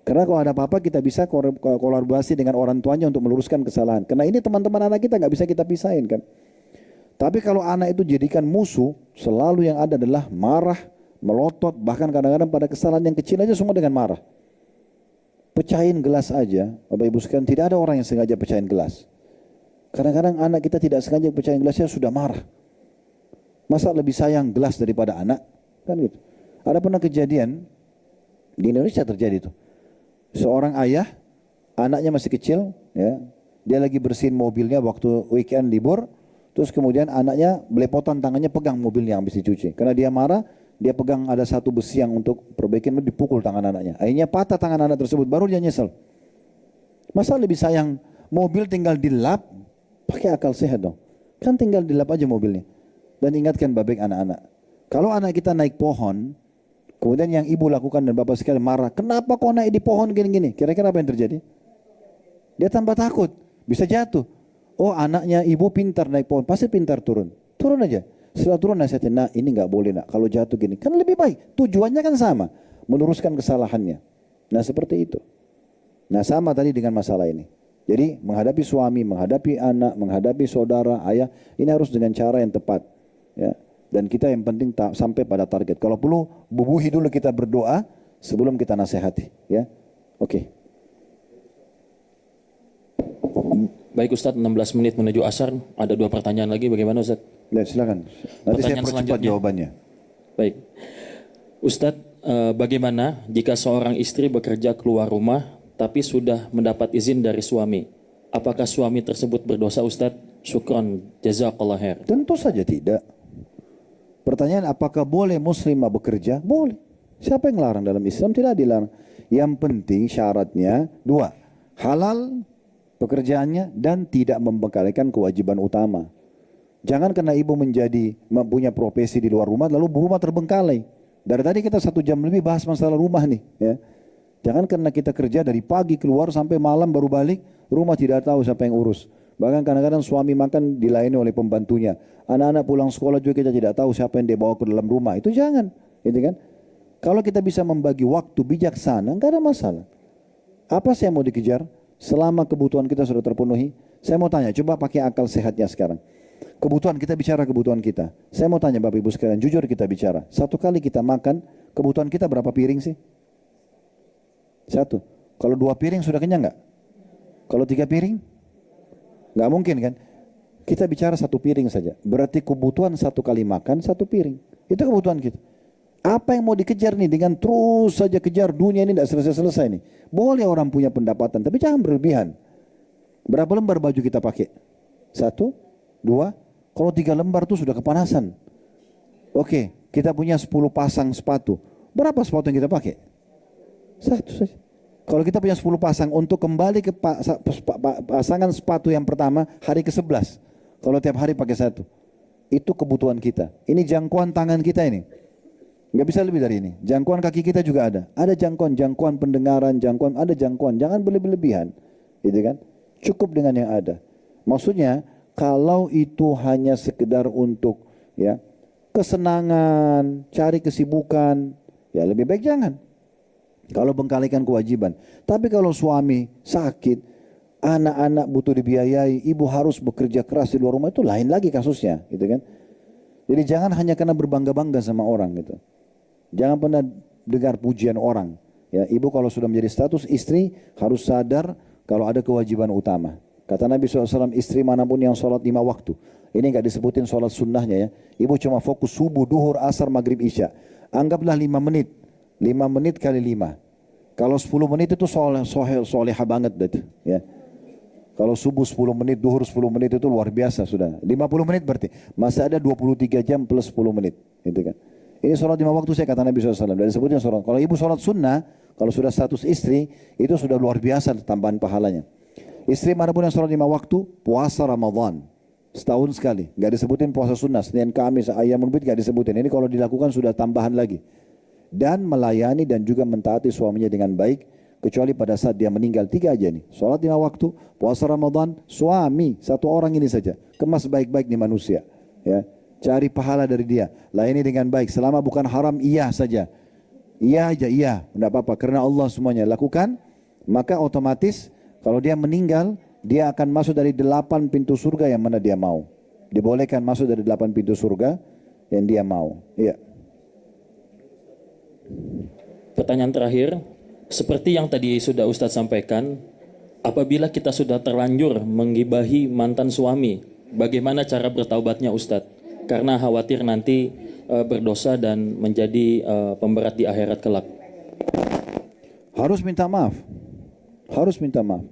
Karena kalau ada apa-apa kita bisa kolaborasi dengan orang tuanya untuk meluruskan kesalahan. Karena ini teman-teman anak kita nggak bisa kita pisahin kan. Tapi kalau anak itu jadikan musuh, selalu yang ada adalah marah, melotot, bahkan kadang-kadang pada kesalahan yang kecil aja semua dengan marah. Pecahin gelas aja, Bapak Ibu sekalian, tidak ada orang yang sengaja pecahin gelas. Kadang-kadang anak kita tidak sengaja pecahin gelasnya sudah marah. Masa lebih sayang gelas daripada anak? Kan gitu. Ada pernah kejadian, di Indonesia terjadi tuh. Seorang ayah, anaknya masih kecil, ya, dia lagi bersihin mobilnya waktu weekend libur, terus kemudian anaknya belepotan tangannya pegang mobilnya yang habis dicuci. Karena dia marah, dia pegang ada satu besi yang untuk perbaikin, dipukul tangan anaknya. Akhirnya patah tangan anak tersebut, baru dia nyesel. Masa lebih sayang mobil tinggal dilap, pakai akal sehat dong. Kan tinggal dilap aja mobilnya. Dan ingatkan baik anak-anak. Kalau anak kita naik pohon, kemudian yang ibu lakukan dan bapak sekalian marah, kenapa kau naik di pohon gini-gini? Kira-kira apa yang terjadi? Dia tambah takut, bisa jatuh. Oh, anaknya ibu pintar naik pohon, pasti pintar turun. Turun aja. Setelah turun nasihatin, nah ini nggak boleh nak, kalau jatuh gini. Kan lebih baik, tujuannya kan sama, meluruskan kesalahannya. Nah seperti itu. Nah sama tadi dengan masalah ini. Jadi menghadapi suami, menghadapi anak, menghadapi saudara, ayah, ini harus dengan cara yang tepat. Ya. Dan kita yang penting sampai pada target. Kalau perlu bubuhi dulu kita berdoa sebelum kita nasihati. Ya, oke. Baik Ustadz, 16 menit menuju asar, ada 2 pertanyaan lagi, bagaimana Ustadz? Ya, silakan. Nanti saya percepat jawabannya. Baik. Ustadz, bagaimana jika seorang istri bekerja keluar rumah tapi sudah mendapat izin dari suami? Apakah suami tersebut berdosa Ustadz? Syukran, jazakallah khair. Tentu saja tidak. Pertanyaan apakah boleh muslimah bekerja? Boleh. Siapa yang larang dalam Islam? Tidak dilarang. Yang penting syaratnya 2. Halal pekerjaannya dan tidak membengkalikan kewajiban utama. Jangan karena ibu mempunyai profesi di luar rumah lalu rumah terbengkalai. Dari tadi kita 1 jam lebih bahas masalah rumah nih. Ya. Jangan karena kita kerja dari pagi keluar sampai malam baru balik, rumah tidak tahu siapa yang urus. Bahkan kadang-kadang suami makan dilayani oleh pembantunya. Anak-anak pulang sekolah juga kita tidak tahu siapa yang dia bawa ke dalam rumah. Itu jangan, gitu kan? Kalau kita bisa membagi waktu bijaksana, enggak ada masalah. Apa sih yang mau dikejar? Selama kebutuhan kita sudah terpenuhi, saya mau tanya, coba pakai akal sehatnya sekarang. Kebutuhan kita bicara kebutuhan kita. Saya mau tanya Bapak Ibu sekalian, jujur kita bicara. Satu kali kita makan, kebutuhan kita berapa piring sih? 1. Kalau 2 piring sudah kenyang nggak? Kalau 3 piring? Nggak mungkin kan? Kita bicara 1 piring saja. Berarti kebutuhan 1 kali makan 1 piring. Itu kebutuhan kita. Apa yang mau dikejar nih dengan terus saja kejar dunia ini tidak selesai-selesai nih. Boleh orang punya pendapatan, tapi jangan berlebihan. Berapa lembar baju kita pakai? 1, 2, kalau 3 lembar tuh sudah kepanasan. Oke, kita punya 10 pasang sepatu. Berapa sepatu yang kita pakai? 1 saja. Kalau kita punya 10 pasang untuk kembali ke pasangan sepatu yang pertama hari ke-11. Kalau tiap hari pakai 1. Itu kebutuhan kita. Ini jangkauan tangan kita ini. Nggak bisa lebih dari ini. Jangkauan kaki kita juga ada. Ada jangkauan pendengaran, ada jangkauan. Jangan berlebihan. Gitu kan? Cukup dengan yang ada. Maksudnya, kalau itu hanya sekedar untuk ya kesenangan, cari kesibukan, ya lebih baik jangan. Kalau bengkalikan kewajiban. Tapi kalau suami sakit, anak-anak butuh dibiayai, ibu harus bekerja keras di luar rumah, itu lain lagi kasusnya, gitu kan? Jadi jangan hanya karena berbangga-bangga sama orang gitu. Jangan pernah dengar pujian orang. Ya, ibu kalau sudah menjadi status istri harus sadar kalau ada kewajiban utama. Kata Nabi SAW, istri manapun yang sholat 5 waktu. Ini nggak disebutin sholat sunnahnya ya. Ibu cuma fokus subuh, duhur, asar, maghrib, isya. Anggaplah 5 menit. 5 menit kali 5. Kalau 10 menit itu soleha banget. Ya. Kalau subuh 10 menit, duhur 10 menit itu luar biasa sudah. 50 menit berarti. Masih ada 23 jam plus 10 menit. Gitu kan. Ini sholat 5 waktu saya kata Nabi SAW. Dan disebutnya sholat. Kalau ibu sholat sunnah, kalau sudah status istri, itu sudah luar biasa tambahan pahalanya. Istri manapun yang sholat 5 waktu, puasa Ramadan. Setahun sekali. Gak disebutin puasa sunnah. Senin, Kamis, Ayyamul Bid gak disebutin. Ini kalau dilakukan sudah tambahan lagi. Dan melayani dan juga mentaati suaminya dengan baik. Kecuali pada saat dia meninggal 3 aja nih. Sholat 5 waktu, puasa Ramadan, suami. 1 orang ini saja. Kemas baik-baik nih manusia. Ya. Cari pahala dari dia. Layani dengan baik. Selama bukan haram, iya saja. Iya aja, iya, tidak apa-apa. Karena Allah semuanya lakukan, maka otomatis kalau dia meninggal, dia akan masuk dari 8 pintu surga yang mana dia mau. Dibolehkan masuk dari 8 pintu surga yang dia mau. Iya. Pertanyaan terakhir, seperti yang tadi sudah Ustadz sampaikan, apabila kita sudah terlanjur menggibahi mantan suami, bagaimana cara bertaubatnya Ustadz? Karena khawatir nanti berdosa dan menjadi pemberat di akhirat kelak. Harus minta maaf. Harus minta maaf.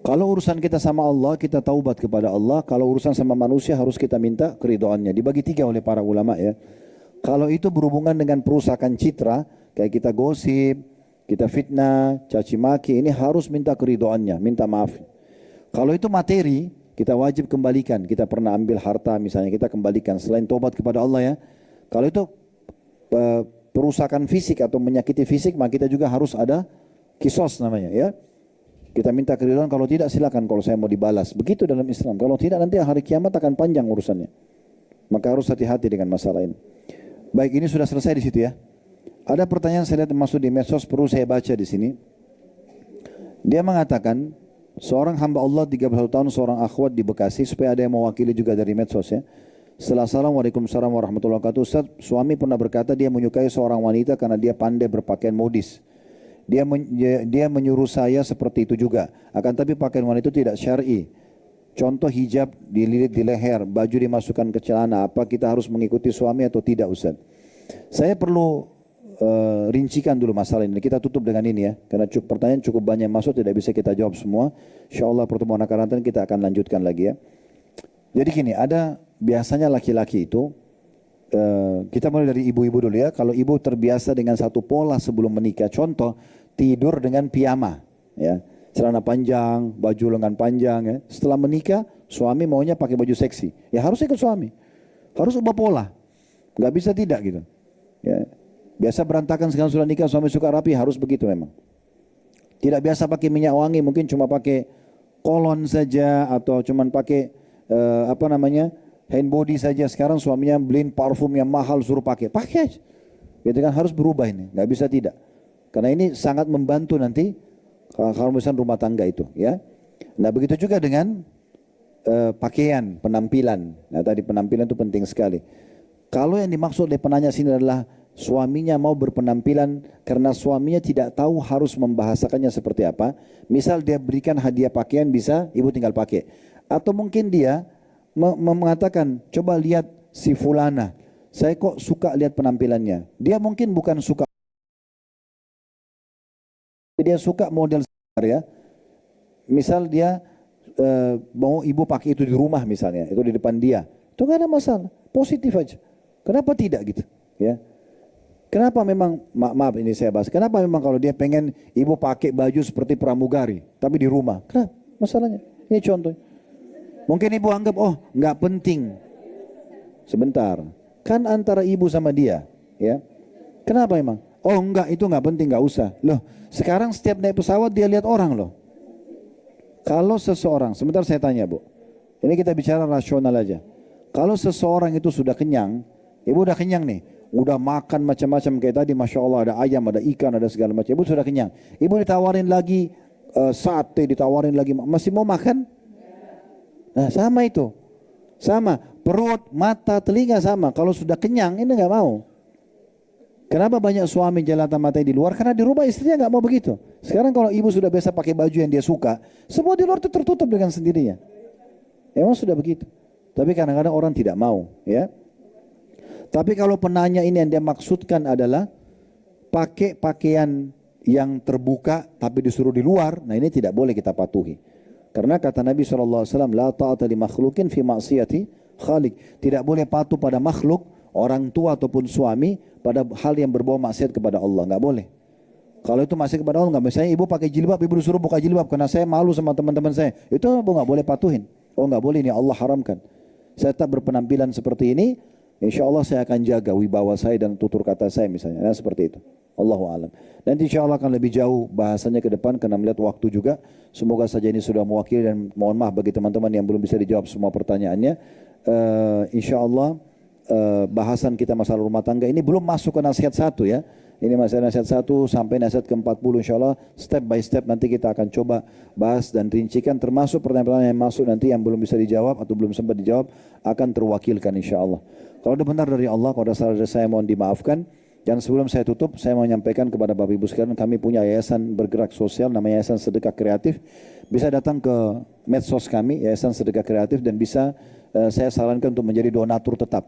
Kalau urusan kita sama Allah, kita taubat kepada Allah. Kalau urusan sama manusia, harus kita minta keridhaannya. Dibagi 3 oleh para ulama ya. Kalau itu berhubungan dengan perusakan citra, kayak kita gosip, kita fitnah, caci maki, ini harus minta keridhaannya, minta maaf. Kalau itu materi, kita wajib kembalikan. Kita pernah ambil harta misalnya, kita kembalikan selain tobat kepada Allah ya. Kalau itu perusakan fisik atau menyakiti fisik, maka kita juga harus ada kisos namanya ya. Kita minta keridhaan, kalau tidak silakan kalau saya mau dibalas. Begitu dalam Islam. Kalau tidak nanti hari kiamat akan panjang urusannya. Maka harus hati-hati dengan masalah ini. Baik, ini sudah selesai di situ ya. Ada pertanyaan saya lihat masuk di medsos, perlu saya baca di sini. Dia mengatakan, seorang hamba Allah 31 tahun, seorang akhwat di Bekasi, supaya ada yang mewakili juga dari medsos ya. Assalamualaikum warahmatullahi wabarakatuh. Ustaz, suami pernah berkata dia menyukai seorang wanita karena dia pandai berpakaian modis. Dia menyuruh saya seperti itu juga. Akan tapi pakaian wanita itu tidak syar'i. Contoh hijab dililit di leher, baju dimasukkan ke celana. Apa kita harus mengikuti suami atau tidak Ustaz? Saya perlu rincikan dulu masalah ini. Kita tutup dengan ini ya. Karena pertanyaan cukup banyak masuk, tidak bisa kita jawab semua. InsyaAllah pertemuan akan datang kita akan lanjutkan lagi ya. Jadi gini, ada biasanya laki-laki itu, kita mulai dari ibu-ibu dulu ya. Kalau ibu terbiasa dengan satu pola sebelum menikah, contoh tidur dengan piyama, ya, celana panjang, baju lengan panjang. Ya. Setelah menikah, suami maunya pakai baju seksi, ya harus ikut suami, harus ubah pola, nggak bisa tidak gitu. Ya. Biasa berantakan sekarang sudah nikah, suami suka rapi, harus begitu memang. Tidak biasa pakai minyak wangi, mungkin cuma pakai kolon saja atau cuma pakai hand body saja. Sekarang suaminya beliin parfum yang mahal suruh pakai aja. Gitu kan, harus berubah ini, nggak bisa tidak. Karena ini sangat membantu nanti kalau misalnya rumah tangga itu, ya. Nah begitu juga dengan pakaian, penampilan. Nah tadi penampilan itu penting sekali. Kalau yang dimaksud oleh penanya sini adalah suaminya mau berpenampilan karena suaminya tidak tahu harus membahasakannya seperti apa. Misal dia berikan hadiah pakaian, bisa ibu tinggal pakai. Atau mungkin dia mengatakan, coba lihat si fulana, saya kok suka lihat penampilannya. Dia mungkin bukan suka, dia suka model ya. Misal dia mau ibu pakai itu di rumah misalnya, itu di depan dia, itu gak ada masalah, positif aja. Kenapa tidak gitu? Ya. Kenapa memang, maaf ini saya bahas, kenapa memang kalau dia pengen ibu pakai baju seperti pramugari, tapi di rumah, kenapa masalahnya? Ini contoh. Mungkin ibu anggap, oh nggak penting. Sebentar, kan antara ibu sama dia, ya. Kenapa emang? Oh enggak, itu nggak penting, nggak usah. Loh, sekarang setiap naik pesawat dia lihat orang loh. Kalau seseorang, sebentar saya tanya bu, ini kita bicara rasional aja. Kalau seseorang itu sudah kenyang, ibu udah kenyang nih, udah makan macam-macam kayak tadi, masya Allah ada ayam, ada ikan, ada segala macam. Ibu sudah kenyang, ibu ditawarin lagi sate, ditawarin lagi, masih mau makan? Nah sama itu, sama perut, mata, telinga sama. Kalau sudah kenyang ini nggak mau. Kenapa banyak suami jelata matanya di luar? Karena di rumah istrinya nggak mau begitu. Sekarang kalau ibu sudah biasa pakai baju yang dia suka, semua di luar itu tertutup dengan sendirinya. Emang sudah begitu. Tapi kadang-kadang orang tidak mau, ya. Tapi kalau penanya ini yang dia maksudkan adalah pakai pakaian yang terbuka tapi disuruh di luar, nah ini tidak boleh kita patuhi. Karena kata Nabi SAW, la ta'ata li makhlukin fi ma'siyati khalik. Tidak boleh patuh pada makhluk, orang tua ataupun suami, pada hal yang berbau maksiat kepada Allah. Nggak boleh. Kalau itu maksiat kepada Allah, nggak. Misalnya ibu pakai jilbab, ibu disuruh buka jilbab, karena saya malu sama teman-teman saya. Itu ibu nggak boleh patuhin. Oh nggak boleh, ini Allah haramkan. Saya tetap berpenampilan seperti ini, insya Allah saya akan jaga wibawa saya dan tutur kata saya misalnya. Nah, seperti itu. Allahu a'lam. Nanti insya Allah akan lebih jauh bahasanya ke depan karena melihat waktu juga. Semoga saja ini sudah mewakili dan mohon maaf bagi teman-teman yang belum bisa dijawab semua pertanyaannya. Insya Allah bahasan kita masalah rumah tangga ini belum masuk ke nasihat satu ya. Ini masih nasihat 1 sampai nasihat ke-40 insyaAllah. Step by step nanti kita akan coba bahas dan rincikan. Termasuk pertanyaan-pertanyaan yang masuk nanti yang belum bisa dijawab atau belum sempat dijawab akan terwakilkan insyaAllah. Kalau ada benar dari Allah, kalau ada salah dari saya mohon dimaafkan. Dan sebelum saya tutup, saya mau menyampaikan kepada Bapak Ibu sekalian, kami punya yayasan bergerak sosial, namanya Yayasan Sedekah Kreatif. Bisa datang ke medsos kami, Yayasan Sedekah Kreatif, dan bisa saya sarankan untuk menjadi donatur tetap.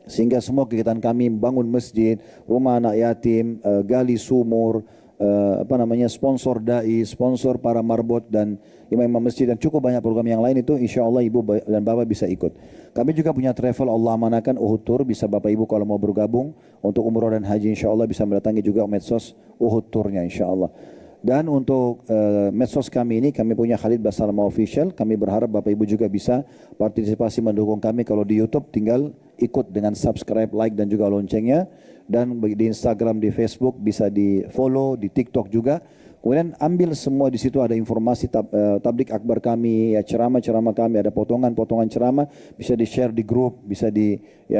Sehingga semua kegiatan kami membangun masjid, rumah anak yatim, gali sumur, sponsor dai, sponsor para marbot dan imam-imam masjid dan cukup banyak program yang lain itu insya Allah ibu dan bapak bisa ikut. Kami juga punya travel Allah amanahkan Uhud Tour, bisa bapak ibu kalau mau bergabung untuk umroh dan haji insya Allah bisa mendatangi juga medsos Uhud Tournya insya Allah. Dan untuk medsos kami ini kami punya Khalid Basalamah Official. Kami berharap Bapak Ibu juga bisa partisipasi mendukung kami. Kalau di YouTube tinggal ikut dengan subscribe, like dan juga loncengnya. Dan di Instagram, di Facebook bisa di follow, di TikTok juga. Kemudian ambil semua di situ ada informasi tablik akbar kami, ya ceramah-ceramah kami, ada potongan-potongan ceramah bisa di-share di grup, bisa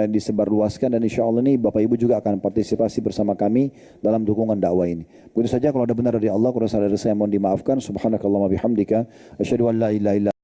disebarluaskan dan insya Allah ini Bapak Ibu juga akan partisipasi bersama kami dalam dukungan dakwah ini. Begitu saja kalau ada benar dari Allah, kalau salah dari saya mohon dimaafkan. Subhanakallahumma bihamdika asyhadu an la ilaha illa